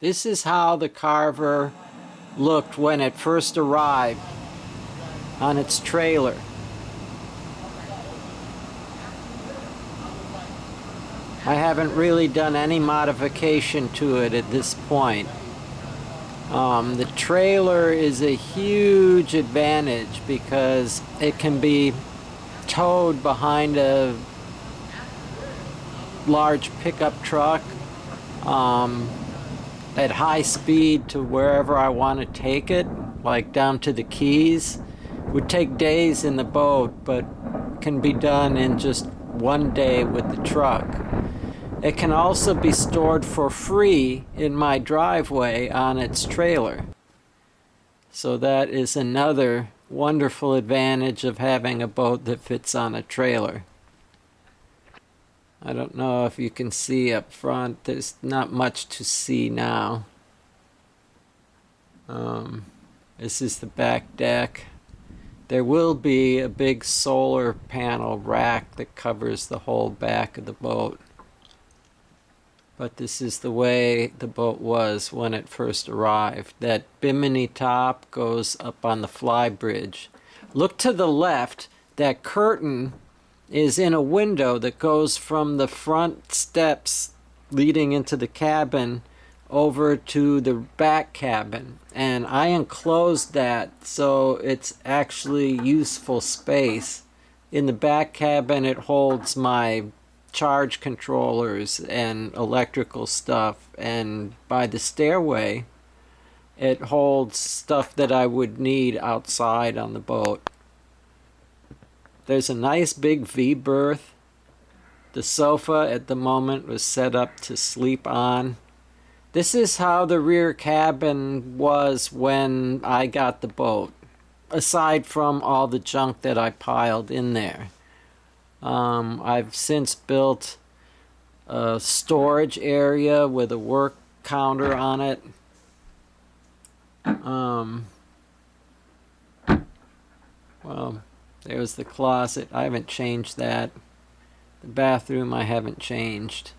This is how the Carver looked when it first arrived on its trailer. I haven't really done any modification to it at this point. The trailer is a huge advantage because it can be towed behind a large pickup truck at high speed to wherever I want to take it, like down to the Keys. Would take days in the boat, but can be done in just one day with the truck. It can also be stored for free in my driveway on its trailer. So that is another wonderful advantage of having a boat that fits on a trailer. I don't know if you can see up front. There's not much to see now. This is the back deck. There will be a big solar panel rack that covers the whole back of the boat. But this is the way the boat was when it first arrived. That bimini top goes up on the fly bridge. Look to the left. That curtain is in a window that goes from the front steps leading into the cabin over to the back cabin. And I enclosed that so it's actually useful space. In the back cabin it holds my charge controllers and electrical stuff, and by the stairway it holds stuff that I would need outside on the boat. There's a nice big V berth. The sofa at the moment was set up to sleep on. This is how the rear cabin was when I got the boat, aside from all the junk that I piled in there. I've since built a storage area with a work counter on it. Well, there's the closet. I haven't changed that. The bathroom I haven't changed.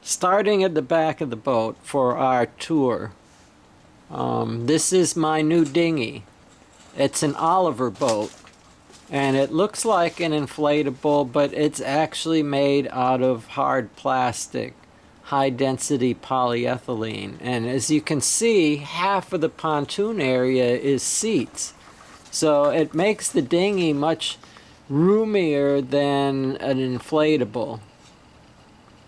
Starting at the back of the boat for our tour. This is my new dinghy. It's an Oliver boat, and it looks like an inflatable, but it's actually made out of hard plastic, high-density polyethylene. And as you can see, half of the pontoon area is seats. So it makes the dinghy much roomier than an inflatable.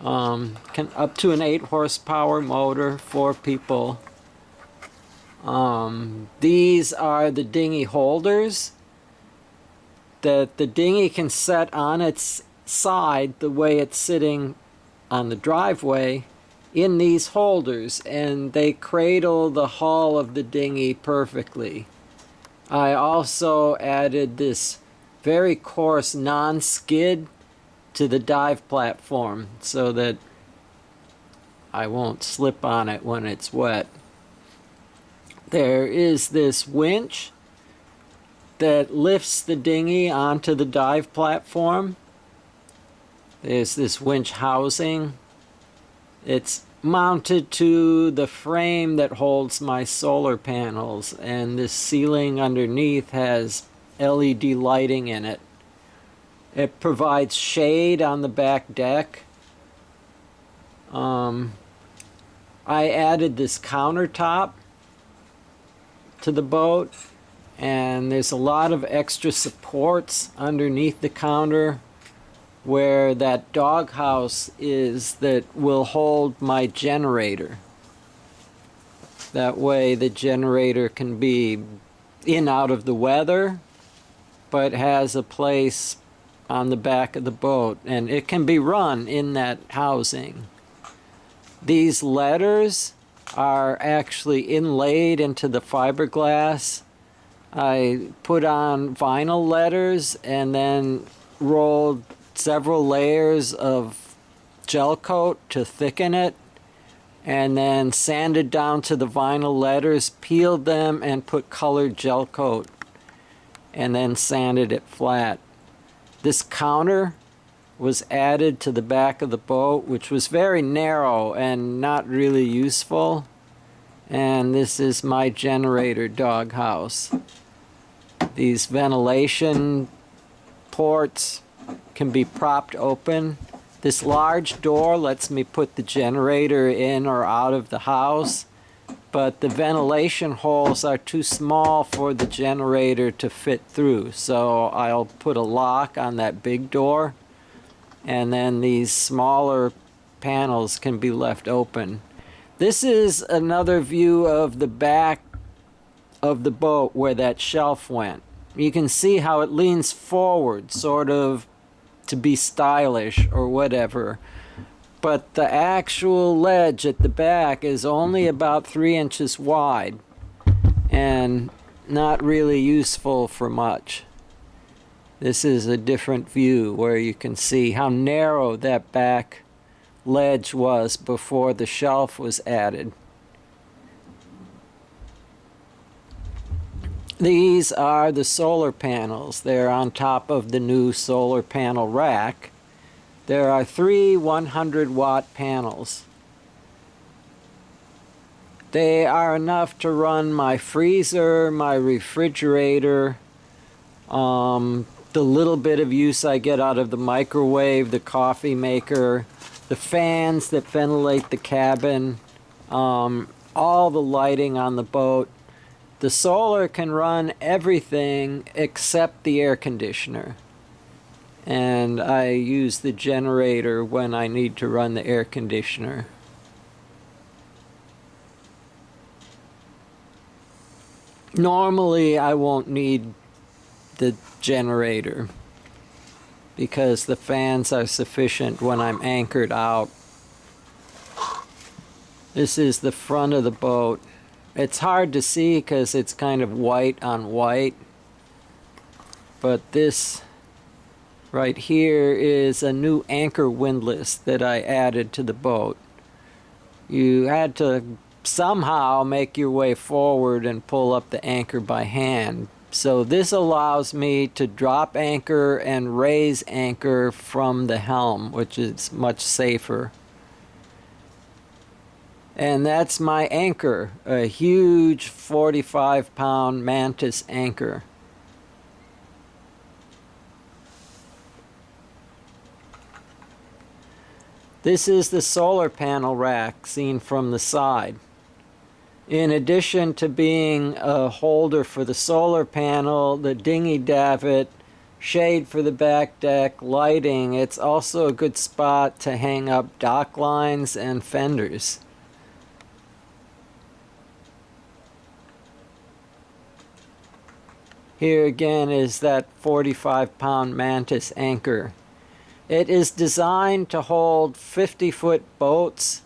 Up to an 8 horsepower motor, 4 people. These are the dinghy holders that the dinghy can set on its side the way it's sitting on the driveway in these holders, and they cradle the hull of the dinghy perfectly. I also added this very coarse non-skid to the dive platform so that I won't slip on it when it's wet. There is this winch that lifts the dinghy onto the dive platform. There's this winch housing. It's mounted to the frame that holds my solar panels, and this ceiling underneath has LED lighting in it. It provides shade on the back deck. I added this countertop to the boat, and there's a lot of extra supports underneath the counter where that doghouse is that will hold my generator. That way the generator can be in out of the weather, but has a place on the back of the boat, and it can be run in that housing. These letters are actually inlaid into the fiberglass. I put on vinyl letters and then rolled several layers of gel coat to thicken it, and then sanded down to the vinyl letters, peeled them, and put colored gel coat, and then sanded it flat. This counter was added to the back of the boat, which was very narrow and not really useful. And this is my generator doghouse. These ventilation ports can be propped open. This large door lets me put the generator in or out of the house, but the ventilation holes are too small for the generator to fit through. So I'll put a lock on that big door, and then these smaller panels can be left open. This is another view of the back of the boat where that shelf went. You can see how it leans forward, sort of to be stylish or whatever. But the actual ledge at the back is only about 3 inches wide and not really useful for much. This is a different view where you can see how narrow that back ledge was before the shelf was added. These are the solar panels. They're on top of the new solar panel rack. There are 3 100-watt panels. They are enough to run my freezer, my refrigerator, the little bit of use I get out of the microwave, the coffee maker, the fans that ventilate the cabin, all the lighting on the boat. The solar can run everything except the air conditioner. And I use the generator when I need to run the air conditioner. Normally I won't need the generator because the fans are sufficient when I'm anchored out. This is the front of the boat. It's hard to see because it's kind of white on white, but this right here is a new anchor windlass that I added to the boat. You had to somehow make your way forward and pull up the anchor by hand. So this allows me to drop anchor and raise anchor from the helm, which is much safer. And that's my anchor, a huge 45-pound Mantis anchor. This is the solar panel rack seen from the side. In addition to being a holder for the solar panel, the dinghy davit, shade for the back deck, lighting, it's also a good spot to hang up dock lines and fenders. Here again is that 45-pound Mantis anchor. It is designed to hold 50-foot boats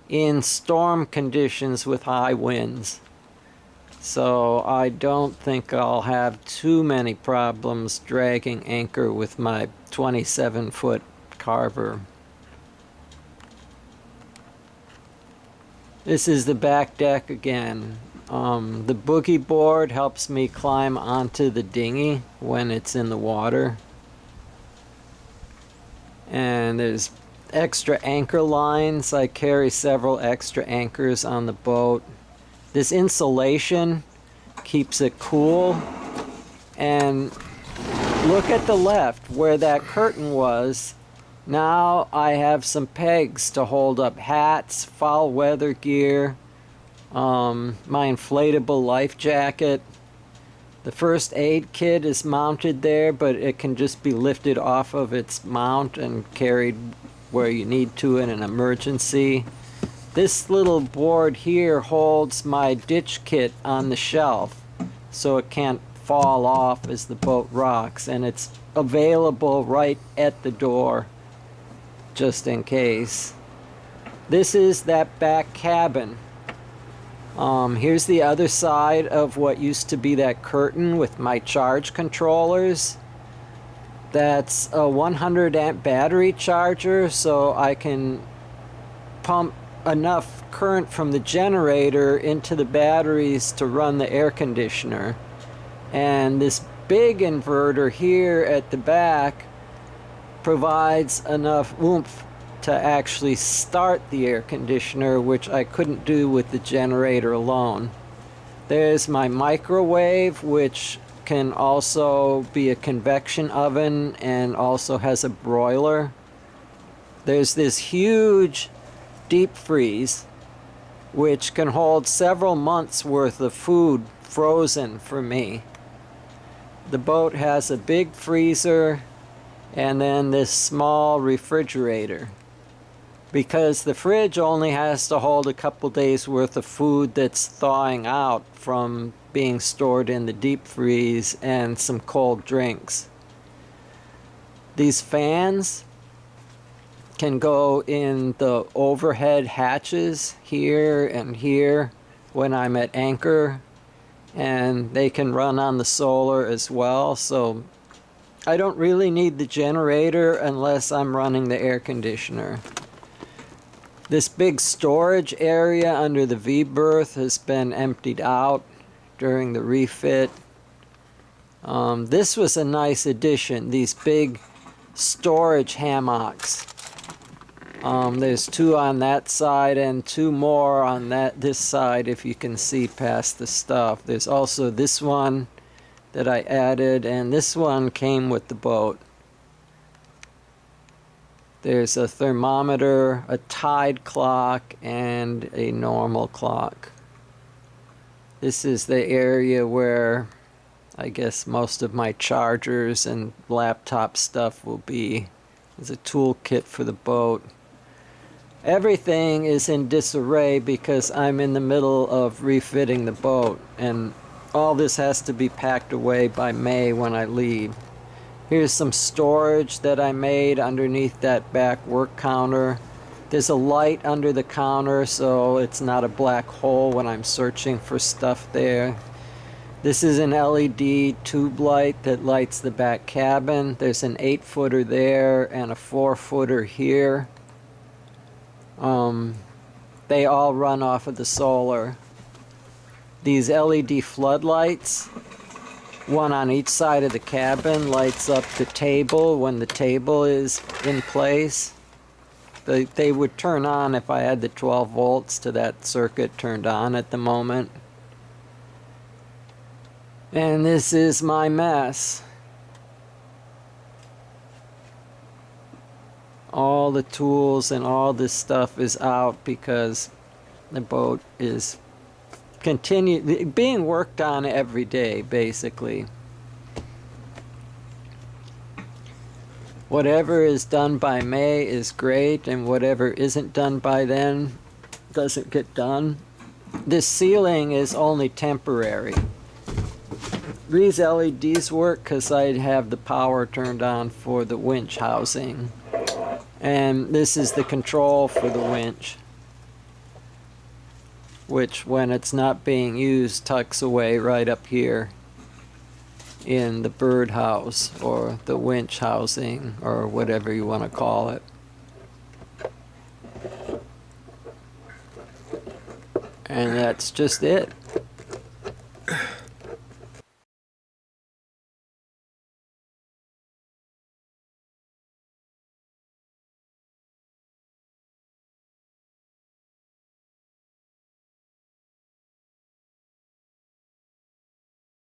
in storm conditions with high winds. So I don't think I'll have too many problems dragging anchor with my 27-foot carver. This is the back deck again. The boogie board helps me climb onto the dinghy when it's in the water. And there's extra anchor lines. I carry several extra anchors on the boat. This insulation keeps it cool. And look at the left where that curtain was. Now I have some pegs to hold up hats, foul weather gear, my inflatable life jacket. The first aid kit is mounted there, but it can just be lifted off of its mount and carried where you need to in an emergency. This little board here holds my ditch kit on the shelf so it can't fall off as the boat rocks, and it's available right at the door just in case. This is that back cabin. Here's the other side of what used to be that curtain with my charge controllers. That's a 100 amp battery charger, so I can pump enough current from the generator into the batteries to run the air conditioner. And this big inverter here at the back provides enough oomph to actually start the air conditioner, which I couldn't do with the generator alone. There's my microwave, which can also be a convection oven and also has a broiler. There's this huge deep freeze, which can hold several months worth of food frozen for me. The boat has a big freezer and then this small refrigerator. Because the fridge only has to hold a couple days worth of food that's thawing out from being stored in the deep freeze and some cold drinks. These fans can go in the overhead hatches here and here when I'm at anchor, and they can run on the solar as well, so I don't really need the generator unless I'm running the air conditioner. This big storage area under the V-berth has been emptied out during the refit. This was a nice addition, these big storage hammocks. There's 2 on that side and 2 more on this side if you can see past the stuff. There's also this one that I added, and this one came with the boat. There's a thermometer, a tide clock, and a normal clock. This is the area where I guess most of my chargers and laptop stuff will be. There's a toolkit for the boat. Everything is in disarray because I'm in the middle of refitting the boat, and all this has to be packed away by May when I leave. Here's some storage that I made underneath that back work counter. There's a light under the counter so it's not a black hole when I'm searching for stuff there. This is an LED tube light that lights the back cabin. There's an 8-footer there and a 4-footer here. They all run off of the solar. These LED floodlights, one on each side of the cabin, lights up the table when the table is in place. They would turn on if I had the 12 volts to that circuit turned on at the moment. And this is my mess. All the tools and all this stuff is out because the boat is being worked on every day, basically. Whatever is done by May is great, and whatever isn't done by then doesn't get done. This ceiling is only temporary. These LEDs work because I have the power turned on for the winch housing. And this is the control for the winch, which when it's not being used tucks away right up here in the birdhouse or the winch housing or whatever you want to call it. And that's just it.